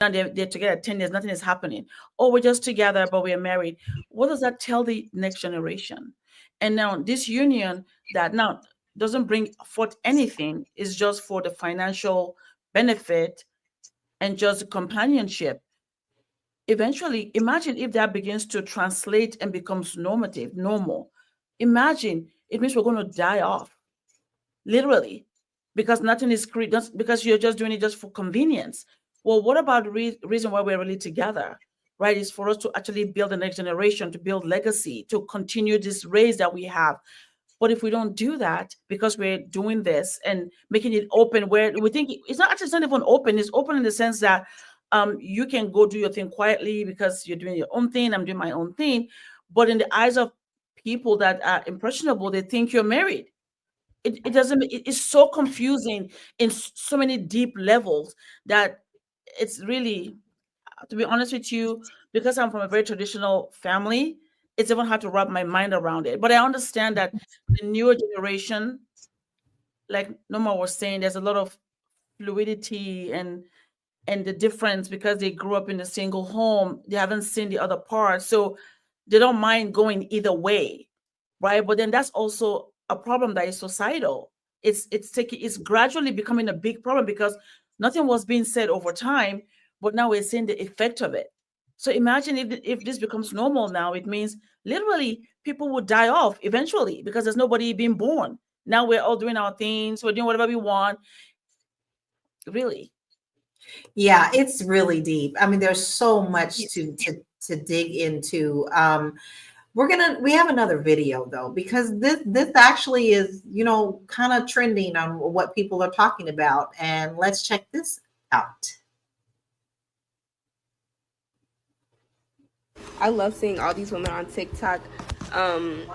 and they're together 10 years, nothing is happening. Oh, we're just together, but we're married. What does that tell the next generation? And now this union that now doesn't bring forth anything is just for the financial benefit and just companionship. Eventually, imagine if that begins to translate and becomes normal. Imagine it means we're going to die off, literally, because nothing is just because you're just doing it just for convenience. Well, what about the reason why we're really together, right? Is for us to actually build the next generation, to build legacy, to continue this race that we have. But if we don't do that because we're doing this and making it open, where we think it's not actually, it's not even open, it's open in the sense that you can go do your thing quietly because you're doing your own thing, I'm doing my own thing. But in the eyes of people that are impressionable, they think you're married. It doesn't, it's so confusing in so many deep levels that it's really, to be honest with you, because I'm from a very traditional family, it's even hard to wrap my mind around it. But I understand that the newer generation, like Norma was saying, there's a lot of fluidity and the difference because they grew up in a single home, they haven't seen the other part, so they don't mind going either way, right? But then that's also a problem that is societal. It's gradually becoming a big problem because nothing was being said over time, but now we're seeing the effect of it. So imagine if this becomes normal now, it means literally people will die off eventually because there's nobody being born. Now we're all doing our things, we're doing whatever we want, really. Yeah, it's really deep. I mean, there's so much Yeah. to dig into. We have another video though, because this actually is, kind of trending on what people are talking about. And let's check this out. I love seeing all these women on TikTok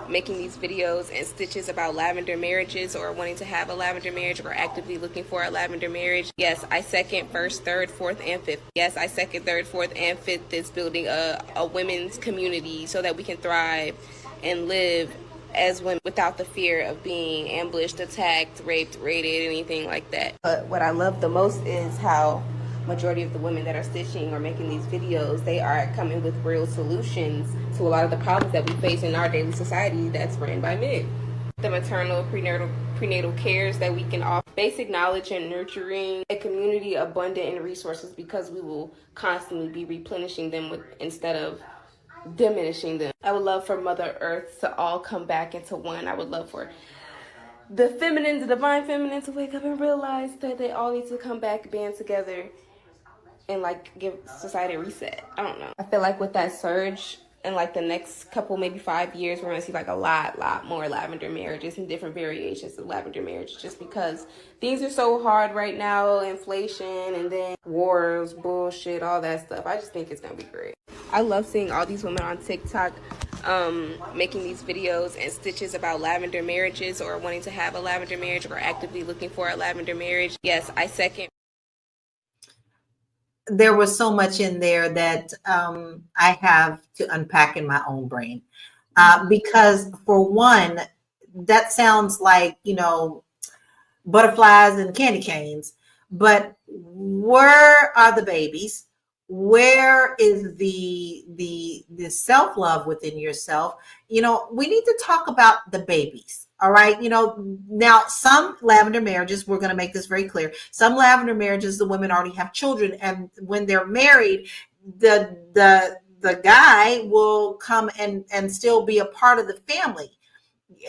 making these videos and stitches about lavender marriages or wanting to have a lavender marriage or actively looking for a lavender marriage. Yes, I second first, third, fourth, and fifth. Yes, I second third, fourth, and fifth is building a women's community so that we can thrive and live as women without the fear of being ambushed, attacked, raped, raided, anything like that. But what I love the most is how majority of the women that are stitching or making these videos, they are coming with real solutions to a lot of the problems that we face in our daily society that's ran by men. The maternal, prenatal cares that we can offer, basic knowledge and nurturing, a community abundant in resources because we will constantly be replenishing them instead of diminishing them. I would love for Mother Earth to all come back into one. I would love for the feminine, the divine feminine, to wake up and realize that they all need to come back, band together, and like give society a reset. I don't know. I feel like with that surge in like the next couple, maybe 5 years, we're gonna see like a lot more lavender marriages and different variations of lavender marriage, just because things are so hard right now, inflation and then wars, bullshit, all that stuff. I just think it's gonna be great. I love seeing all these women on TikTok making these videos and stitches about lavender marriages or wanting to have a lavender marriage or actively looking for a lavender marriage. Yes, I second. There was so much in there that I have to unpack in my own brain. Because for one, that sounds like, butterflies and candy canes, but where are the babies? Where is the self-love within yourself? We need to talk about the babies. All right. Now some lavender marriages, we're going to make this very clear. Some lavender marriages, the women already have children, and when they're married, the guy will come and still be a part of the family,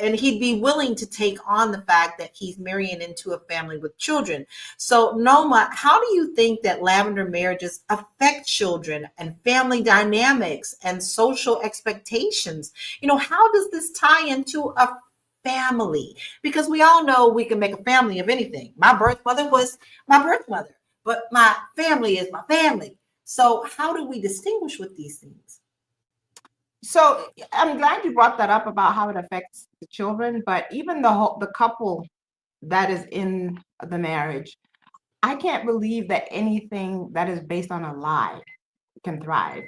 and he'd be willing to take on the fact that he's marrying into a family with children. So Noma, how do you think that lavender marriages affect children and family dynamics and social expectations? How does this tie into a family? Because we all know we can make a family of anything. My birth mother was my birth mother, but my family is my family. So how do we distinguish with these things? So I'm glad you brought that up about how it affects the children, but even the couple that is in the marriage, I can't believe that anything that is based on a lie can thrive.